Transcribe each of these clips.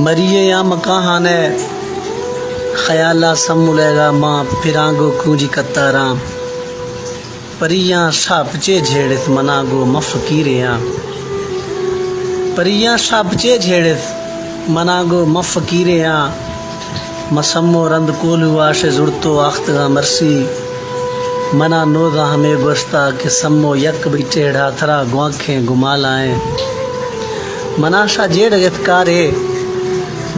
مریے یا مکاہانے خیالہ سمولے گا ماں پھرانگو کونجی کتاراں پریاں شاپچے جھیڑت مناگو مفکیریاں پریاں شاپچے جھیڑت مناگو مفکیریاں مسمو رند کولو آش زڑتو آختگا مرسی منا نودا ہمیں گوشتا کہ سمو یک بھی ٹیڑھا تھرا گوانکھیں گمالائیں مناشا جیڑ گتکارے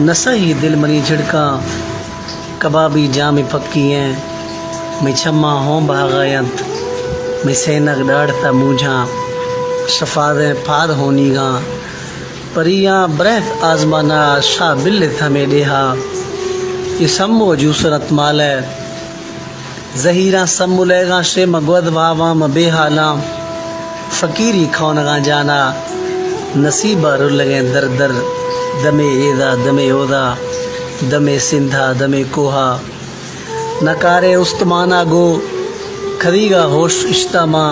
نسہی دل منی جھڑکاں کبابی جامی پکی ہیں میں چھما ہوں بھاغاینت میں سینک ڈاڑتا موجھاں شفادیں پاد ہونی گاں پریاں برہت آزمانا شاہ بلت ہمیں ڈیہا یہ سمو جوسرت مالے زہیراں سمو لے گاں شیم گود بھاواں بے حالاں فقیری کھونگاں جانا نصیبہ رو لگیں در در دمے ایدا دمے اودا دمے سندھا دمے کوہا نکارے استمانا گو کھدیگا ہوش اشتاما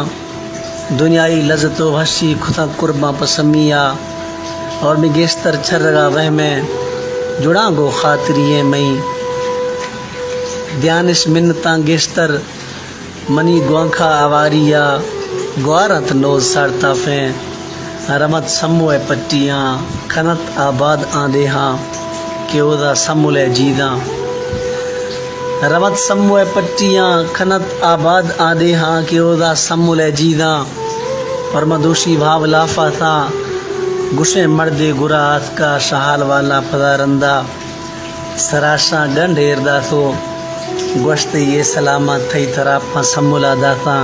دنیای لذت و حشی کھتا قرباں پسمیا اور میں گیستر چھرگا وہ میں جڑاں گو خاطریے میں دیانش منتاں گیستر منی گوانکھا آواریا گوارت نوز سارتا فیں رمت سموے پٹیاں کھنت آباد آندے ہاں کہ اودا سمولے جیداں رمت سموے پٹیاں کھنت آباد آندے ہاں کہ اودا سمولے جیداں اور مدوشی بھاو لافا تھا گشے مردے گرا ہاتھ کا شہال والا پدارندہ سراشاں گنڈ ایردا تو گوشت یہ سلامت تھئی تھراپاں سمولا داتا